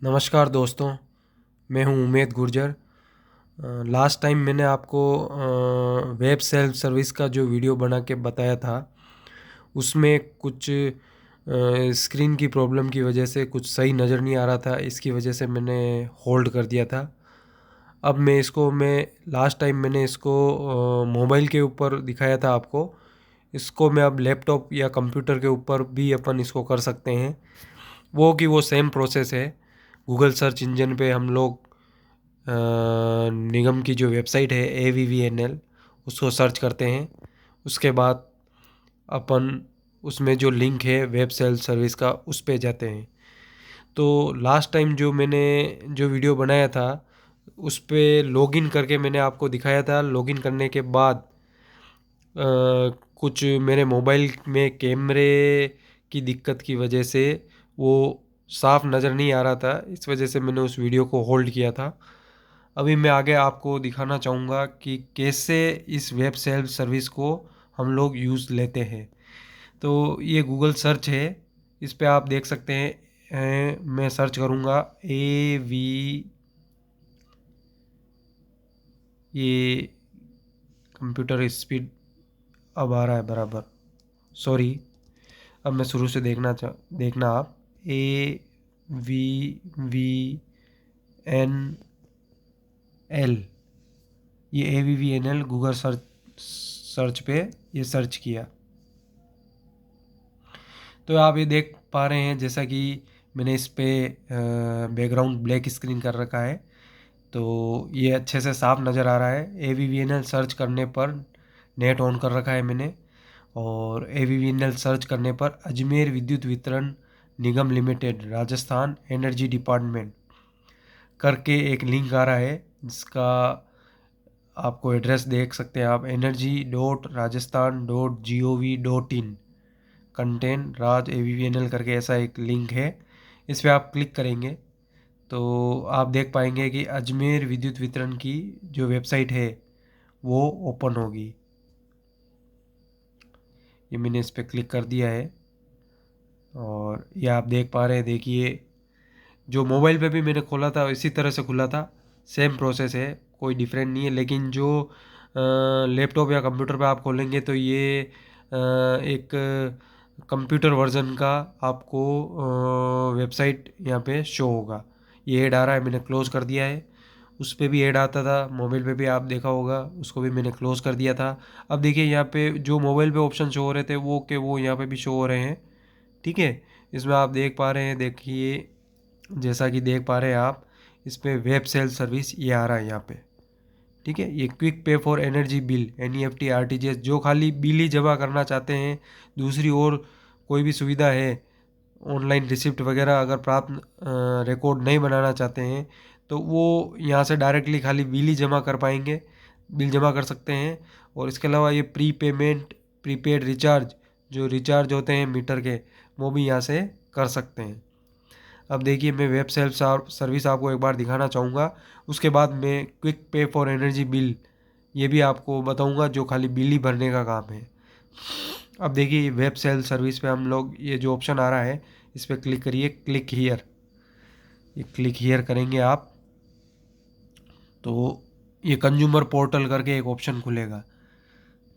नमस्कार दोस्तों, मैं हूं उमेद गुर्जर। लास्ट टाइम मैंने आपको वेब सेल्फ सर्विस का जो वीडियो बना के बताया था, उसमें कुछ स्क्रीन की प्रॉब्लम की वजह से कुछ सही नज़र नहीं आ रहा था। इसकी वजह से मैंने होल्ड कर दिया था। अब मैं लास्ट टाइम मैंने इसको मोबाइल के ऊपर दिखाया था आपको। इसको मैं अब लैपटॉप या कंप्यूटर के ऊपर भी अपन इसको कर सकते हैं। वो सेम प्रोसेस है। गूगल सर्च इंजन पे हम लोग निगम की जो वेबसाइट है AVVNL, उसको सर्च करते हैं। उसके बाद अपन उसमें जो लिंक है वेब सेल्फ सर्विस का, उस पे जाते हैं। तो लास्ट टाइम जो मैंने जो वीडियो बनाया था, उस पे लॉगिन करके मैंने आपको दिखाया था। लॉगिन करने के बाद कुछ मेरे मोबाइल में कैमरे की दिक्कत की वजह से वो साफ नज़र नहीं आ रहा था। इस वजह से मैंने उस वीडियो को होल्ड किया था। अभी मैं आगे आपको दिखाना चाहूँगा कि कैसे इस वेब सेल्फ सर्विस को हम लोग यूज़ लेते हैं। तो ये गूगल सर्च है, इस पे आप देख सकते हैं। मैं सर्च करूँगा ये कंप्यूटर स्पीड अब आ रहा है बराबर। सॉरी, अब मैं शुरू से देखना आप। AVVNL, ये AVVNL गूगल सर्च पे ये सर्च किया। तो आप ये देख पा रहे हैं, जैसा कि मैंने इस पे बैकग्राउंड ब्लैक स्क्रीन कर रखा है, तो ये अच्छे से साफ नज़र आ रहा है। AVVNL सर्च करने पर नेट ऑन कर रखा है मैंने, और AVVNL सर्च करने पर अजमेर विद्युत वितरण निगम लिमिटेड राजस्थान एनर्जी डिपार्टमेंट करके एक लिंक आ रहा है, जिसका आपको एड्रेस देख सकते हैं आप। energy.rajasthan.gov.in कंटेन राज AVVNL करके ऐसा एक लिंक है। इस पर आप क्लिक करेंगे तो आप देख पाएंगे कि अजमेर विद्युत वितरण की जो वेबसाइट है वो ओपन होगी। ये मैंने इस पर क्लिक कर दिया है, और ये आप देख पा रहे हैं। देखिए, जो मोबाइल पे भी मैंने खोला था इसी तरह से खुला था। सेम प्रोसेस है, कोई डिफरेंट नहीं है। लेकिन जो लैपटॉप या कंप्यूटर पे आप खोलेंगे तो ये एक कंप्यूटर वर्जन का आपको वेबसाइट यहाँ पे शो होगा। ये ऐड आ रहा है, मैंने क्लोज़ कर दिया है। उस पे भी ऐड आता था, मोबाइल पे भी आप देखा होगा, उसको भी मैंने क्लोज़ कर दिया था। अब देखिए, यहाँ पे जो मोबाइल पे ऑप्शन शो हो रहे थे वो यहाँ पे भी शो हो रहे हैं। ठीक है, इसमें आप देख पा रहे हैं। देखिए, जैसा कि देख पा रहे हैं आप, इस पे वेब सेल सर्विस ये आ रहा है यहाँ पे। ठीक है, ये क्विक पे for energy bill NEFT RTGS, जो खाली बिल ही जमा करना चाहते हैं, दूसरी और कोई भी सुविधा है, ऑनलाइन रिसिप्ट वगैरह अगर प्राप्त रिकॉर्ड नहीं बनाना चाहते हैं, तो वो यहाँ से डायरेक्टली खाली बिल ही जमा कर पाएंगे, बिल जमा कर सकते हैं। और इसके अलावा ये प्री पेमेंट, प्रीपेड रिचार्ज, जो रिचार्ज होते हैं मीटर के, वो भी यहाँ से कर सकते हैं। अब देखिए, मैं वेब सेल्फ सर्विस आपको एक बार दिखाना चाहूँगा। उसके बाद मैं क्विक पे फॉर एनर्जी बिल ये भी आपको बताऊँगा, जो खाली बिल ही भरने का काम है। अब देखिए, वेब सेल्फ सर्विस पे हम लोग ये जो ऑप्शन आ रहा है, इस पर क्लिक करिए, क्लिक हियर। ये क्लिक हियर करेंगे आप तो ये कंज्यूमर पोर्टल करके एक ऑप्शन खुलेगा।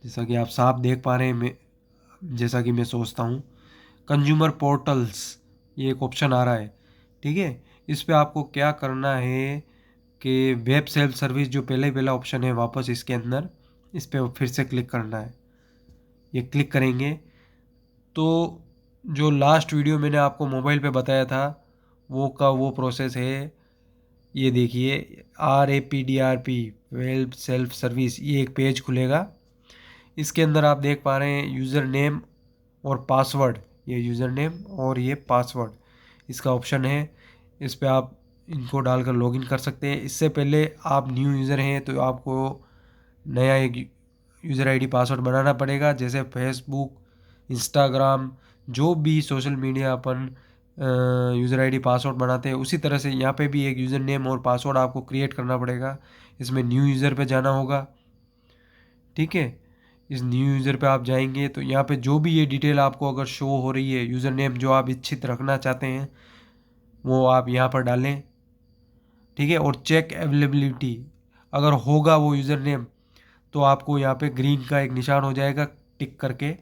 जैसा कि आप साफ देख पा रहे हैं, जैसा कि मैं सोचता हूँ, कंज्यूमर पोर्टल्स, ये एक ऑप्शन आ रहा है। ठीक है, इस पे आपको क्या करना है कि वेब सेल्फ सर्विस जो पहला ऑप्शन है, वापस इसके अंदर इस पे फिर से क्लिक करना है। ये क्लिक करेंगे तो जो लास्ट वीडियो मैंने आपको मोबाइल पे बताया था, वो प्रोसेस है। ये देखिए, RAPDRP वेब सेल्फ सर्विस, ये एक पेज खुलेगा। इसके अंदर आप देख पा रहे हैं यूज़र नेम और पासवर्ड, ये यूज़र नेम और ये पासवर्ड इसका ऑप्शन है। इस पे आप इनको डालकर लॉगिन कर सकते हैं। इससे पहले आप न्यू यूज़र हैं तो आपको नया एक यूज़र आईडी पासवर्ड बनाना पड़ेगा। जैसे फेसबुक, इंस्टाग्राम, जो भी सोशल मीडिया अपन यूज़र आईडी पासवर्ड बनाते हैं, उसी तरह से यहाँ पे भी एक यूज़र नेम और पासवर्ड आपको क्रिएट करना पड़ेगा। इसमें न्यू यूज़र पे जाना होगा। ठीक है, इस न्यू यूज़र पे आप जाएंगे तो यहाँ पे जो भी ये डिटेल आपको अगर शो हो रही है, यूज़र नेम जो आप इच्छित रखना चाहते हैं वो आप यहाँ पर डालें, ठीक है। और चेक अवेलेबिलिटी, अगर होगा वो यूज़र नेम तो आपको यहाँ पे ग्रीन का एक निशान हो जाएगा टिक करके,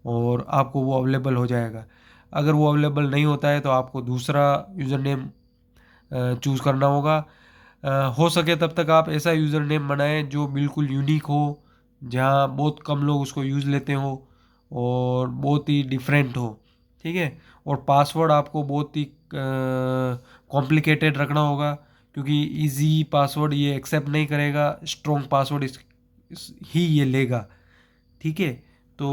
और आपको वो अवेलेबल हो जाएगा। अगर वो अवेलेबल नहीं होता है तो आपको दूसरा यूज़र नेम चूज़ करना होगा। हो सके तब तक आप ऐसा यूज़र नेम बनाएं जो बिल्कुल यूनिक हो, जहाँ बहुत कम लोग उसको यूज़ लेते हो और बहुत ही डिफरेंट हो, ठीक है। और पासवर्ड आपको बहुत ही कॉम्प्लिकेटेड रखना होगा, क्योंकि इजी पासवर्ड ये एक्सेप्ट नहीं करेगा, स्ट्रॉन्ग पासवर्ड ही ये लेगा, ठीक है। तो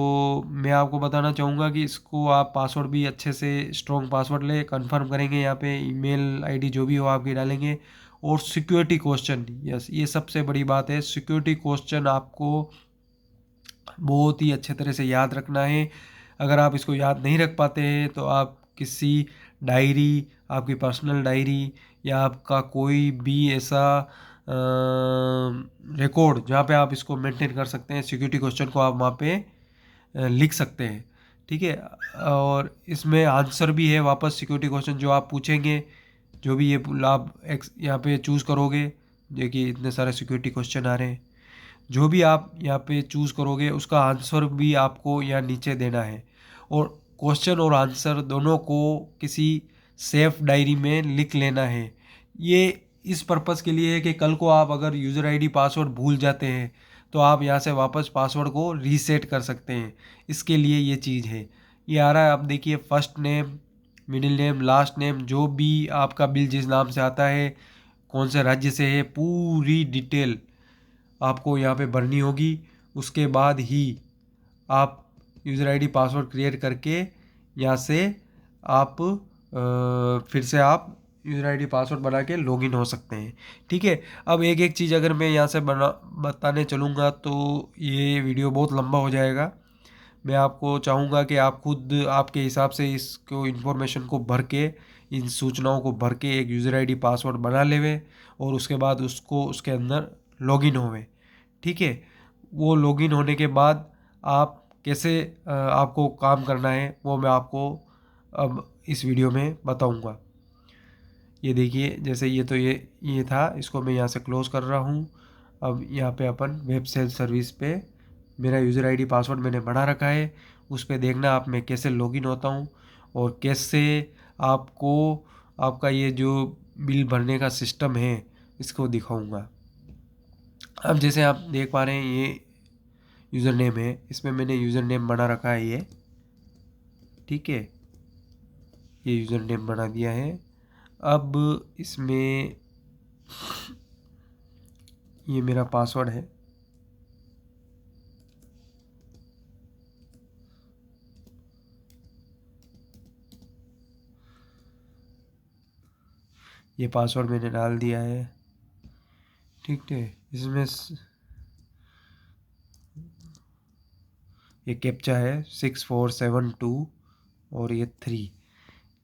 मैं आपको बताना चाहूँगा कि इसको आप पासवर्ड भी अच्छे से स्ट्रॉन्ग पासवर्ड ले कंफर्म करेंगे, यहाँ पे ईमेल आईडी जो भी हो आपकी डालेंगे। और सिक्योरिटी क्वेश्चन, यस ये सबसे बड़ी बात है, सिक्योरिटी क्वेश्चन आपको बहुत ही अच्छे तरह से याद रखना है। अगर आप इसको याद नहीं रख पाते हैं तो आप किसी डायरी, आपकी पर्सनल डायरी या आपका कोई भी ऐसा रिकॉर्ड जहाँ पे आप इसको मेंटेन कर सकते हैं, सिक्योरिटी क्वेश्चन को आप वहाँ पे लिख सकते हैं, ठीक है। और इसमें आंसर भी है वापस, सिक्योरिटी क्वेश्चन जो आप पूछेंगे, जो भी ये आप यहाँ पे चूज़ करोगे, देखिए इतने सारे सिक्योरिटी क्वेश्चन आ रहे हैं, जो भी आप यहाँ पे चूज़ करोगे उसका आंसर भी आपको यहाँ नीचे देना है। और क्वेश्चन और आंसर दोनों को किसी सेफ डायरी में लिख लेना है। ये इस पर्पज़ के लिए है कि कल को आप अगर यूज़र आईडी पासवर्ड भूल जाते हैं तो आप यहाँ से वापस पासवर्ड को रीसेट कर सकते हैं, इसके लिए ये चीज़ है। ये आ रहा है, अब देखिए first name, middle name, last name, जो भी आपका बिल जिस नाम से आता है, कौन से राज्य से है, पूरी डिटेल आपको यहाँ पे भरनी होगी। उसके बाद ही आप यूज़र आईडी पासवर्ड क्रिएट करके यहाँ से आप फिर से आप यूज़र आईडी पासवर्ड बना के लॉगिन हो सकते हैं, ठीक है। अब एक एक चीज़ अगर मैं यहाँ से बताने चलूँगा तो ये वीडियो बहुत लंबा हो जाएगा। मैं आपको चाहूँगा कि आप खुद आपके हिसाब से इसको इन्फॉर्मेशन को भर के, इन सूचनाओं को भर के एक यूज़र आईडी पासवर्ड बना लेवे और उसके बाद उसको उसके अंदर लॉगिन होवे, ठीक है। वो लॉगिन होने के बाद आप कैसे आपको काम करना है वो मैं आपको अब इस वीडियो में बताऊंगा। ये देखिए, जैसे ये तो ये था, इसको मैं यहाँ से क्लोज़ कर रहा हूँ। अब यहाँ पे अपन वेब सेल्फ सर्विस पे मेरा यूज़र आईडी पासवर्ड मैंने बना रखा है, उस पर देखना आप मैं कैसे लॉगिन होता हूँ और कैसे आपको आपका ये जो बिल भरने का सिस्टम है इसको दिखाऊंगा। अब जैसे आप देख पा रहे हैं ये यूज़र नेम है, इसमें मैंने यूज़र नेम बना रखा है ये, ठीक है। ये यूज़र नेम बना दिया है। अब इसमें ये मेरा पासवर्ड है, ये पासवर्ड मैंने डाल दिया है, ठीक है। इसमें ये कैप्चा है 6472 और ये 3,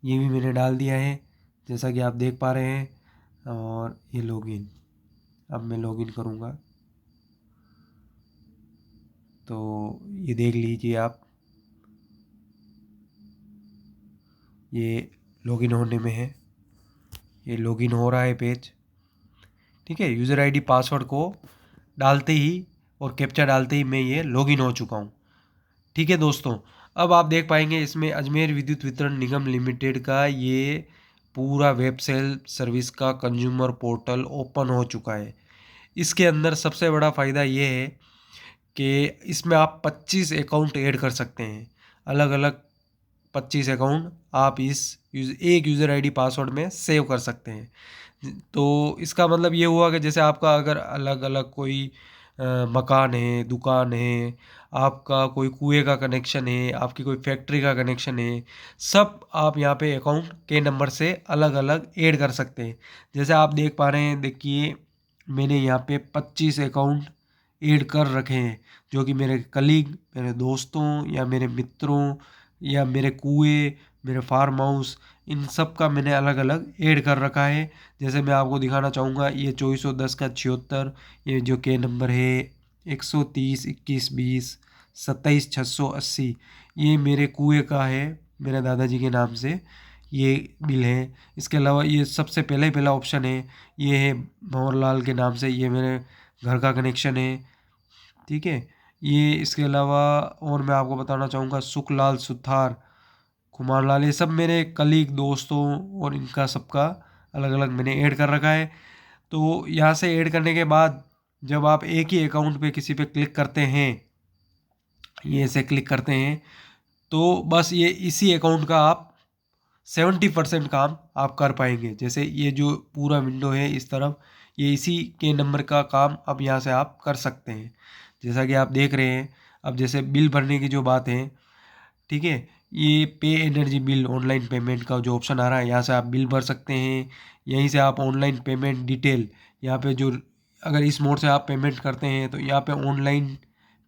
ये भी मैंने डाल दिया है जैसा कि आप देख पा रहे हैं। और ये लॉगिन, अब मैं लॉगिन करूँगा तो ये देख लीजिए आप, ये लॉगिन होने में है, ये लॉगिन हो रहा है पेज, ठीक है। यूज़र आईडी पासवर्ड को डालते ही और कैप्चा डालते ही मैं ये लॉगिन हो चुका हूँ, ठीक है दोस्तों। अब आप देख पाएंगे इसमें अजमेर विद्युत वितरण निगम लिमिटेड का ये पूरा वेब सेल सर्विस का कंज्यूमर पोर्टल ओपन हो चुका है। इसके अंदर सबसे बड़ा फ़ायदा ये है कि इसमें आप 25 अकाउंट ऐड कर सकते हैं, अलग अलग 25 अकाउंट आप एक यूज़र आईडी पासवर्ड में सेव कर सकते हैं। तो इसका मतलब ये हुआ कि जैसे आपका अगर अलग अलग कोई मकान है, दुकान है, आपका कोई कुएं का कनेक्शन है, आपकी कोई फैक्ट्री का कनेक्शन है, सब आप यहाँ पे अकाउंट के नंबर से अलग अलग ऐड कर सकते हैं। जैसे आप देख पा रहे हैं, देखिए मैंने यहाँ पे 25 अकाउंट ऐड कर रखे हैं, जो कि मेरे कलीग, मेरे दोस्तों या मेरे मित्रों या मेरे कुएं, मेरे फार्म हाउस, इन सब का मैंने अलग अलग ऐड कर रखा है। जैसे मैं आपको दिखाना चाहूँगा, ये 2410 का 76, ये जो के नंबर है 130 21 20 27 680, ये मेरे कुएं का है, मेरे दादाजी के नाम से। ये बिल है। इसके अलावा ये सबसे पहला ऑप्शन है, ये है भंवरलाल के नाम से, ये मेरे घर का कनेक्शन है। ठीक है, ये इसके अलावा और मैं आपको बताना चाहूँगा सुखलाल सुथार, कुमारलाल, ये सब मेरे कलीग दोस्तों और इनका सबका अलग अलग मैंने ऐड कर रखा है। तो यहाँ से ऐड करने के बाद जब आप एक ही अकाउंट पे किसी पे क्लिक करते हैं, ये से क्लिक करते हैं, तो बस ये इसी अकाउंट का आप 70% काम आप कर पाएंगे। जैसे ये जो पूरा विंडो है इस तरफ, ये इसी के नंबर का काम अब यहाँ से आप कर सकते हैं। जैसा कि आप देख रहे हैं, अब जैसे बिल भरने की जो बात है, ठीक है, ये पे एनर्जी बिल ऑनलाइन पेमेंट का जो ऑप्शन आ रहा है, यहाँ से आप बिल भर सकते हैं। यहीं से आप ऑनलाइन पेमेंट डिटेल, यहाँ पे जो अगर इस मोड से आप पेमेंट करते हैं तो यहाँ पे ऑनलाइन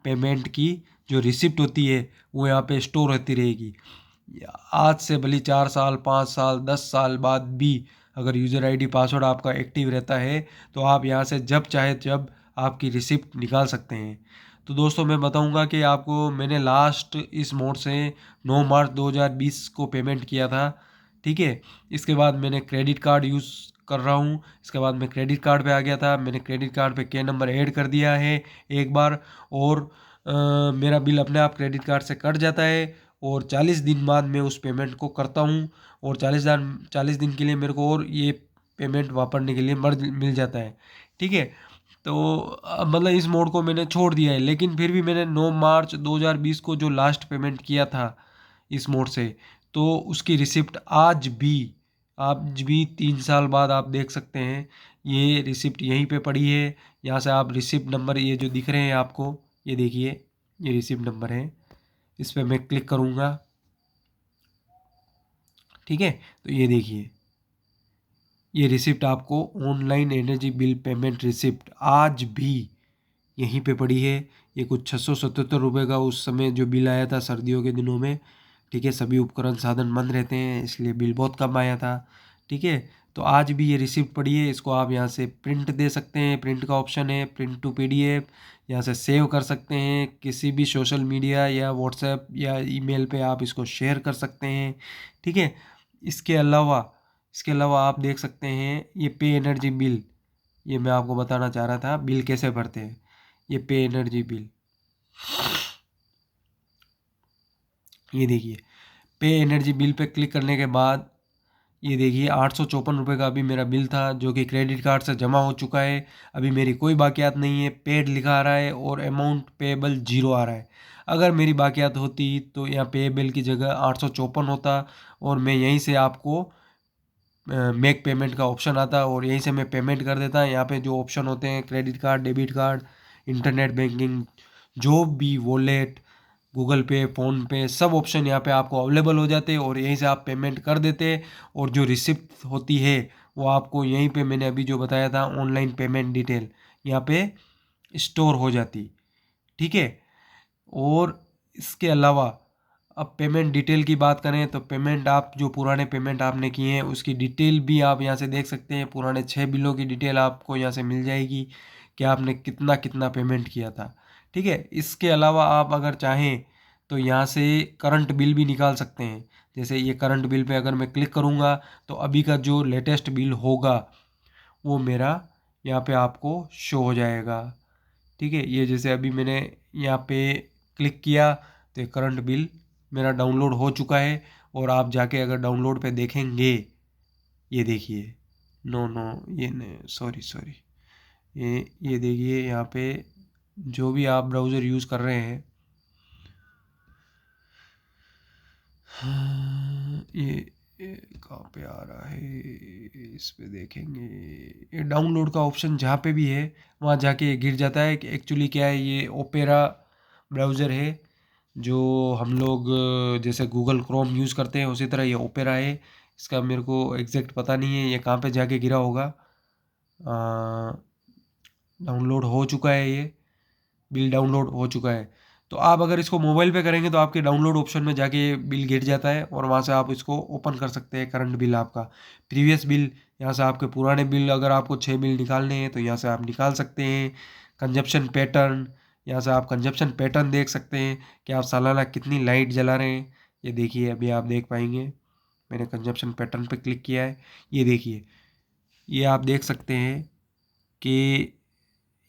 पेमेंट की जो रिसिप्ट होती है वो यहाँ पे स्टोर होती रहेगी। आज से भली 4 साल 5 साल 10 साल बाद भी अगर यूज़र आईडी पासवर्ड आपका एक्टिव रहता है तो आप यहाँ से जब चाहे जब आपकी रिसिप्ट निकाल सकते हैं। तो दोस्तों मैं बताऊंगा कि आपको मैंने लास्ट इस मोड से 9 मार्च 2020 को पेमेंट किया था। ठीक है, इसके बाद मैंने क्रेडिट कार्ड यूज़ कर रहा हूँ। इसके बाद मैं क्रेडिट कार्ड पे आ गया था, मैंने क्रेडिट कार्ड पे के नंबर ऐड कर दिया है एक बार, और मेरा बिल अपने आप क्रेडिट कार्ड से कट जाता है और 40 दिन बाद मैं उस पेमेंट को करता हूँ, और 40 दिन के लिए मेरे को और ये पेमेंट वापरने के लिए मिल जाता है। ठीक है, तो मतलब इस मोड को मैंने छोड़ दिया है, लेकिन फिर भी मैंने 9 मार्च 2020 को जो लास्ट पेमेंट किया था इस मोड से, तो उसकी रिसिप्ट आज भी 3 साल बाद आप देख सकते हैं। ये रिसिप्ट यहीं पे पड़ी है। यहाँ से आप रिसिप्ट नंबर ये जो दिख रहे हैं आपको, ये देखिए, ये रिसिप्ट नंबर है, इस पर मैं क्लिक करूँगा। ठीक है, तो ये देखिए, ये रिसिप्ट आपको online energy bill payment receipt आज भी यहीं पे पड़ी है। ये कुछ 677 रुपये का उस समय जो बिल आया था सर्दियों के दिनों में। ठीक है, सभी उपकरण साधन बंद रहते हैं इसलिए बिल बहुत कम आया था। ठीक है, तो आज भी ये रिसिप्ट पड़ी है, इसको आप यहाँ से प्रिंट दे सकते हैं, प्रिंट का ऑप्शन है, प्रिंट टू पीडीएफ, यहाँ से सेव कर सकते हैं, किसी भी सोशल मीडिया या व्हाट्सएप या ईमेल पे आप इसको शेयर कर सकते हैं। ठीक है, इसके अलावा आप देख सकते हैं ये पे एनर्जी बिल, ये मैं आपको बताना चाह रहा था बिल कैसे भरते हैं। ये पे एनर्जी बिल, ये देखिए, पे एनर्जी बिल पे क्लिक करने के बाद ये देखिए 854 रुपये का अभी मेरा बिल था जो कि क्रेडिट कार्ड से जमा हो चुका है। अभी मेरी कोई बाकियात नहीं है, पेड लिखा आ रहा है और अमाउंट पेएबल 0 आ रहा है। अगर मेरी बाकियात होती तो यहाँ पेएबल की जगह 854 होता और मैं यहीं से आपको मेक पेमेंट का ऑप्शन आता और यहीं से मैं पेमेंट कर देता। यहाँ पे जो ऑप्शन होते हैं credit card, debit card, internet banking, जो भी वॉलेट, गूगल पे, फ़ोन पे, सब ऑप्शन यहाँ पे आपको अवेलेबल हो जाते हैं और यहीं से आप पेमेंट कर देते। और जो रिसिप्ट होती है वो आपको यहीं पे मैंने अभी जो बताया था ऑनलाइन पेमेंट डिटेल यहाँ पे स्टोर हो जाती। ठीक है, और इसके अलावा अब पेमेंट डिटेल की बात करें तो पेमेंट, आप जो पुराने पेमेंट आपने किए हैं उसकी डिटेल भी आप यहाँ से देख सकते हैं। पुराने 6 बिलों की डिटेल आपको यहाँ से मिल जाएगी कि आपने कितना कितना पेमेंट किया था। ठीक है, इसके अलावा आप अगर चाहें तो यहाँ से करंट बिल भी निकाल सकते हैं। जैसे ये करंट बिल पे अगर मैं क्लिक करूँगा तो अभी का जो लेटेस्ट बिल होगा वो मेरा यहाँ पे आपको शो हो जाएगा। ठीक है, ये जैसे अभी मैंने यहाँ पे क्लिक किया तो करंट बिल मेरा डाउनलोड हो चुका है। और आप जाके अगर डाउनलोड पे देखेंगे, ये देखिए, नो नो, ये सॉरी सॉरी, ये देखिए यहाँ पे जो भी आप ब्राउज़र यूज़ कर रहे हैं, ये कहाँ पे आ रहा है, इस पे देखेंगे, ये डाउनलोड का ऑप्शन जहाँ पे भी है वहाँ जाके गिर जाता है कि एक्चुअली क्या है, ये ओपेरा ब्राउज़र है जो हम लोग जैसे गूगल क्रोम यूज़ करते हैं उसी तरह ये ओपेरा है। इसका मेरे को एग्जैक्ट पता नहीं है ये कहाँ पे जाके गिरा होगा। डाउनलोड हो चुका है, ये बिल डाउनलोड हो चुका है। तो आप अगर इसको मोबाइल पे करेंगे तो आपके डाउनलोड ऑप्शन में जाके ये बिल गिर जाता है और वहाँ से आप इसको ओपन कर सकते हैं। करंट बिल आपका, प्रीवियस बिल, यहाँ से आपके पुराने बिल, अगर आपको 6 बिल निकालने हैं तो यहाँ से आप निकाल सकते हैं। कंजप्शन पैटर्न, यहाँ से आप कंजप्शन पैटर्न देख सकते हैं कि आप सालाना कितनी लाइट जला रहे हैं। ये देखिए, अभी आप देख पाएंगे मैंने कंजप्शन पैटर्न पे क्लिक किया है। ये देखिए, ये आप देख सकते हैं कि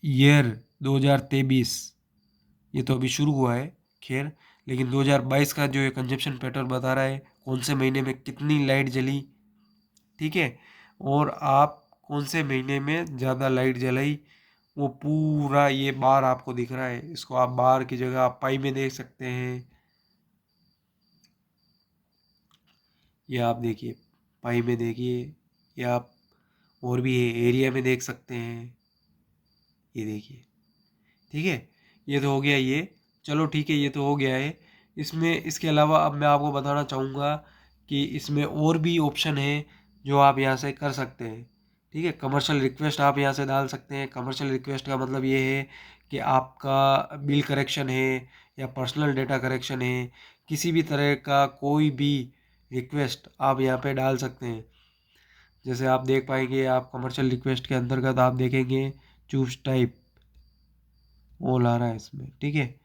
ईयर 2023 ये तो अभी शुरू हुआ है, खैर, लेकिन 2022 का जो ये कंजप्शन पैटर्न बता रहा है कौन से महीने में कितनी लाइट जली, ठीक है, और आप कौन से महीने में ज़्यादा लाइट जलाई, वो पूरा ये बार आपको दिख रहा है। इसको आप बार की जगह आप पाई में देख सकते हैं। ये आप देखिए, पाई में देखिए, या आप और भी एरिया में देख सकते हैं। ये देखिए, ठीक है, ये तो हो गया ये। चलो ठीक है, ये तो हो गया है। इसमें इसके अलावा अब मैं आपको बताना चाहूँगा कि इसमें और भी ऑप्शन है जो आप यहाँ से कर सकते हैं। ठीक है, कमर्शियल रिक्वेस्ट आप यहाँ से डाल सकते हैं। कमर्शियल रिक्वेस्ट का मतलब ये है कि आपका बिल करेक्शन है या पर्सनल डेटा करेक्शन है, किसी भी तरह का कोई भी रिक्वेस्ट आप यहाँ पे डाल सकते हैं। जैसे आप देख पाएंगे, आप कमर्शियल रिक्वेस्ट के अंतर्गत आप देखेंगे चूज टाइप ऑल आ रहा है इसमें, ठीक है।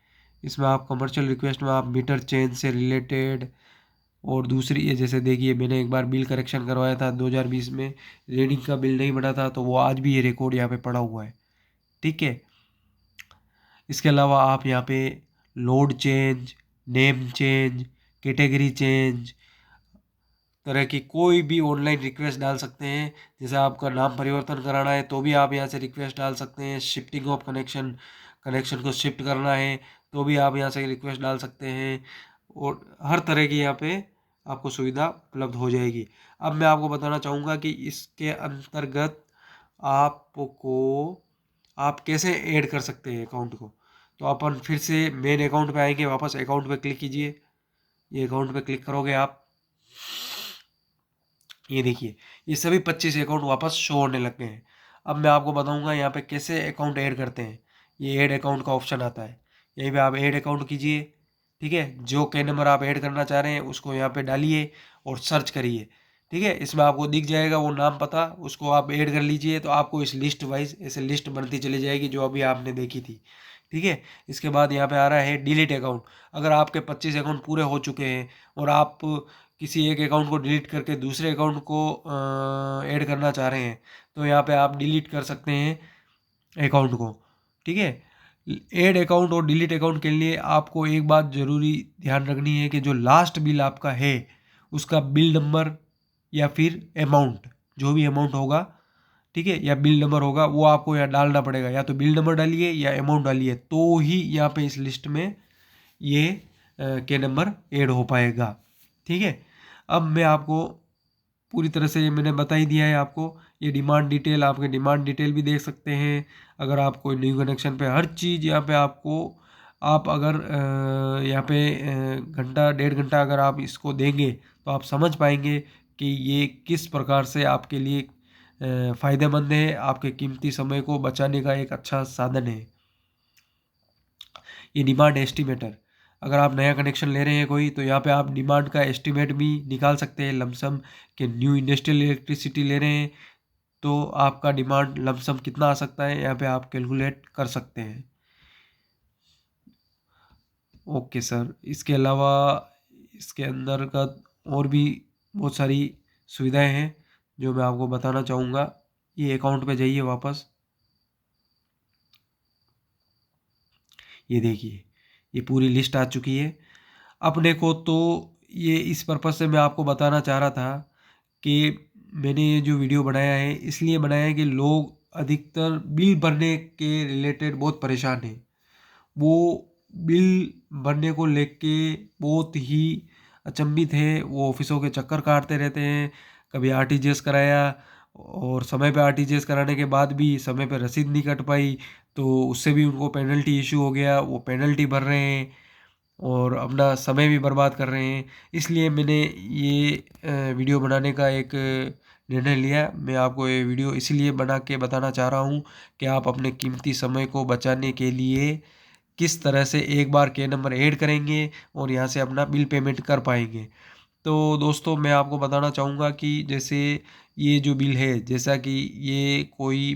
इसमें आप कमर्शियल रिक्वेस्ट में आप मीटर चेंज से रिलेटेड, और दूसरी ये जैसे देखिए, मैंने एक बार बिल करेक्शन करवाया था 2020 में, रीडिंग का बिल नहीं बना था, तो वो आज भी ये रिकॉर्ड यहाँ पे पड़ा हुआ है, ठीक है। इसके अलावा आप यहाँ पे load change, name change, category change, तरह की कोई भी ऑनलाइन रिक्वेस्ट डाल सकते हैं। जैसे आपका नाम परिवर्तन कराना है तो भी आप यहाँ से रिक्वेस्ट डाल सकते हैं। शिफ्टिंग ऑफ कनेक्शन, कनेक्शन को शिफ्ट करना है तो भी आप यहाँ से रिक्वेस्ट डाल सकते हैं, और हर तरह की यहाँ पे आपको सुविधा उपलब्ध हो जाएगी। अब मैं आपको बताना चाहूँगा कि इसके अंतर्गत आपको आप कैसे ऐड कर सकते हैं अकाउंट को। तो अपन फिर से मेन अकाउंट पे आएंगे, वापस अकाउंट पे क्लिक कीजिए। ये अकाउंट पे क्लिक करोगे आप, ये देखिए, ये सभी 25 अकाउंट वापस शो होने लग गए हैं। अब मैं आपको बताऊंगा यहाँ पे कैसे अकाउंट ऐड करते हैं। ये ऐड अकाउंट का ऑप्शन आता है, यहीं पे आप ऐड अकाउंट कीजिए, ठीक है। जो के नंबर आप ऐड करना चाह रहे हैं उसको यहाँ पे डालिए और सर्च करिए, ठीक है। इसमें आपको दिख जाएगा वो नाम पता, उसको आप ऐड कर लीजिए, तो आपको इस लिस्ट वाइज ऐसे लिस्ट बनती चली जाएगी जो अभी आपने देखी थी, ठीक है। इसके बाद यहाँ पे आ रहा है डिलीट अकाउंट। अगर आपके 25 अकाउंट पूरे हो चुके हैं और आप किसी एक अकाउंट को डिलीट करके दूसरे अकाउंट को ऐड करना चाह रहे हैं, तो यहाँ पे आप डिलीट कर सकते हैं अकाउंट को, ठीक है। ऐड अकाउंट और डिलीट अकाउंट के लिए आपको एक बात ज़रूरी ध्यान रखनी है कि जो लास्ट बिल आपका है उसका बिल नंबर या फिर अमाउंट, जो भी अमाउंट होगा, ठीक है, या बिल नंबर होगा, वो आपको यहाँ डालना पड़ेगा। या तो बिल नंबर डालिए या अमाउंट डालिए, तो ही यहाँ पे इस लिस्ट में ये के नंबर ऐड हो पाएगा, ठीक है। अब मैं आपको पूरी तरह से मैंने बता ही दिया है आपको। ये डिमांड डिटेल, आपके डिमांड डिटेल भी देख सकते हैं। अगर आप कोई न्यू कनेक्शन पे, हर चीज़ यहाँ पे आपको, आप अगर यहाँ पे घंटा 1.5 घंटा अगर आप इसको देंगे तो आप समझ पाएंगे कि ये किस प्रकार से आपके लिए फ़ायदेमंद है, आपके कीमती समय को बचाने का एक अच्छा साधन है। ये डिमांड एस्टिमेटर, अगर आप नया कनेक्शन ले रहे हैं कोई, तो यहाँ पे आप डिमांड का एस्टिमेट भी निकाल सकते हैं लमसम, कि न्यू इंडस्ट्रियल इलेक्ट्रिसिटी ले रहे हैं तो आपका डिमांड लमसम कितना आ सकता है, यहाँ पे आप कैलकुलेट कर सकते हैं। ओके सर, इसके अलावा इसके अंदर का और भी बहुत सारी सुविधाएं हैं जो मैं आपको बताना चाहूँगा। ये अकाउंट पे जाइए वापस, ये देखिए, ये पूरी लिस्ट आ चुकी है अपने को। तो ये इस पर्पज़ से मैं आपको बताना चाह रहा था कि मैंने ये जो वीडियो बनाया है इसलिए बनाया है कि लोग अधिकतर बिल भरने के रिलेटेड बहुत परेशान हैं। वो बिल भरने को लेके बहुत ही अचंभित है। वो ऑफिसों के चक्कर काटते रहते हैं। कभी आरटीजीएस कराया और समय पे आरटीजीएस कराने के बाद भी समय पे रसीद नहीं कट पाई, तो उससे भी उनको पेनल्टी इशू हो गया। वो पेनल्टी भर रहे हैं और अपना समय भी बर्बाद कर रहे हैं। इसलिए मैंने ये वीडियो बनाने का एक निर्णय लिया। मैं आपको ये वीडियो इसीलिए बना के बताना चाह रहा हूँ कि आप अपने कीमती समय को बचाने के लिए किस तरह से एक बार के नंबर ऐड करेंगे और यहाँ से अपना बिल पेमेंट कर पाएंगे। तो दोस्तों, मैं आपको बताना चाहूँगा कि जैसे ये जो बिल है, जैसा कि ये कोई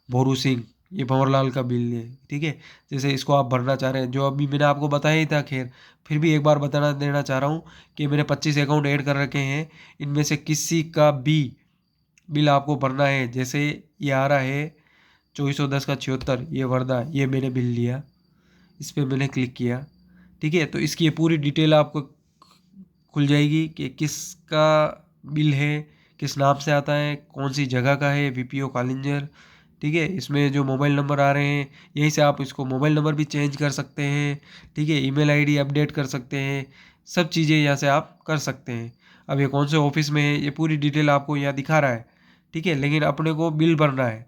भोरू सिंह ये भंवरलाल का बिल है, ठीक है। जैसे इसको आप भरना चाह रहे हैं, जो अभी मैंने आपको बताया ही था, खैर फिर भी एक बार बताना देना चाह रहा हूँ कि मैंने 25 अकाउंट ऐड कर रखे हैं। इनमें से किसी का भी बिल आपको भरना है। जैसे ये आ रहा है 2410 का 76, ये वर्धा, ये मैंने बिल लिया, इस पर मैंने क्लिक किया, ठीक है। तो इसकी ये पूरी डिटेल आपको खुल जाएगी कि किसका बिल है, किस नाम से आता है, कौन सी जगह का है, वीपीओ कॉलिंजर, ठीक है। इसमें जो मोबाइल नंबर आ रहे हैं, यहीं से आप इसको मोबाइल नंबर भी चेंज कर सकते हैं, ठीक है। ईमेल आईडी अपडेट कर सकते हैं, सब चीज़ें यहाँ से आप कर सकते हैं। अब ये कौन से ऑफिस में है, ये पूरी डिटेल आपको यहाँ दिखा रहा है, ठीक है। लेकिन अपने को बिल भरना है,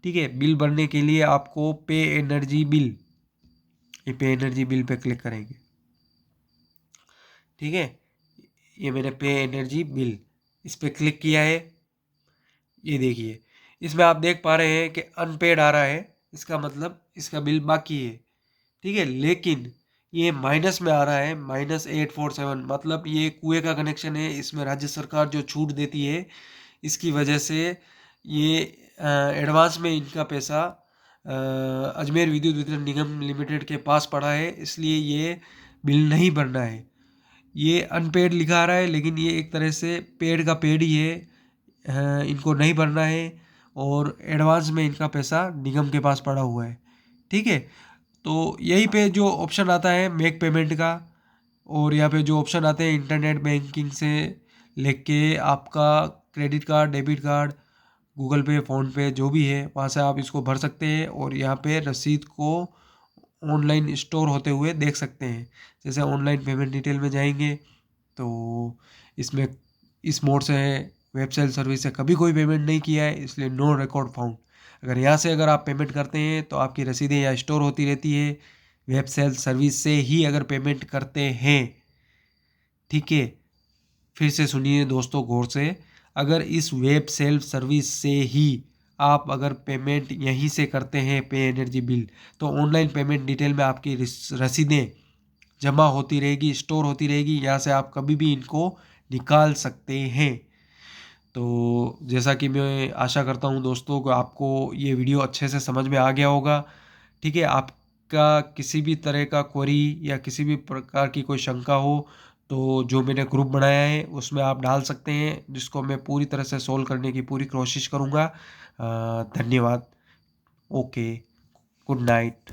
ठीक है। बिल भरने के लिए आपको पे एनर्जी बिल, ये पे एनर्जी बिल पे क्लिक करेंगे, ठीक है। ये मैंने पे एनर्जी बिल इस पर क्लिक किया है। ये देखिए, इसमें आप देख पा रहे हैं कि अनपेड आ रहा है, इसका मतलब इसका बिल बाकी है, ठीक है। लेकिन ये माइनस में आ रहा है, -847, मतलब ये कुएं का कनेक्शन है, इसमें राज्य सरकार जो छूट देती है, इसकी वजह से ये एडवांस में इनका पैसा अजमेर विद्युत वितरण निगम लिमिटेड के पास पड़ा है, इसलिए ये बिल नहीं भरना है। ये अनपेड लिखा आ रहा है, लेकिन ये एक तरह से पेड का पेड ही है। इनको नहीं भरना है और एडवांस में इनका पैसा निगम के पास पड़ा हुआ है, ठीक है। तो यहीं पे जो ऑप्शन आता है मेक पेमेंट का, और यहाँ पे जो ऑप्शन आते हैं इंटरनेट बैंकिंग से लेके आपका credit card, debit card, Google पे, फ़ोन पे, जो भी है, वहाँ से आप इसको भर सकते हैं और यहाँ पे रसीद को ऑनलाइन स्टोर होते हुए देख सकते हैं। जैसे ऑनलाइन पेमेंट डिटेल में जाएंगे तो इसमें इस मोड से वेब सेल सर्विस से कभी कोई पेमेंट नहीं किया है, इसलिए नो रिकॉर्ड फाउंड। अगर यहाँ से अगर आप पेमेंट करते हैं तो आपकी रसीदें यहाँ स्टोर होती रहती है, वेब सेल सर्विस से ही अगर पेमेंट करते हैं, ठीक है। फिर से सुनिए दोस्तों गौर से, अगर इस वेब सेल्फ सर्विस से ही आप अगर पेमेंट यहीं से करते हैं पे एनर्जी बिल, तो ऑनलाइन पेमेंट डिटेल में आपकी रसीदें जमा होती रहेगी, स्टोर होती रहेगी, यहाँ से आप कभी भी इनको निकाल सकते हैं। तो जैसा कि मैं आशा करता हूँ दोस्तों को आपको ये वीडियो अच्छे से समझ में आ गया होगा, ठीक है। आपका किसी भी तरह का क्वेरी या किसी भी प्रकार की कोई शंका हो तो जो मैंने ग्रुप बनाया है उसमें आप डाल सकते हैं, जिसको मैं पूरी तरह से सोल्व करने की पूरी कोशिश करूँगा। धन्यवाद। Okay, good night.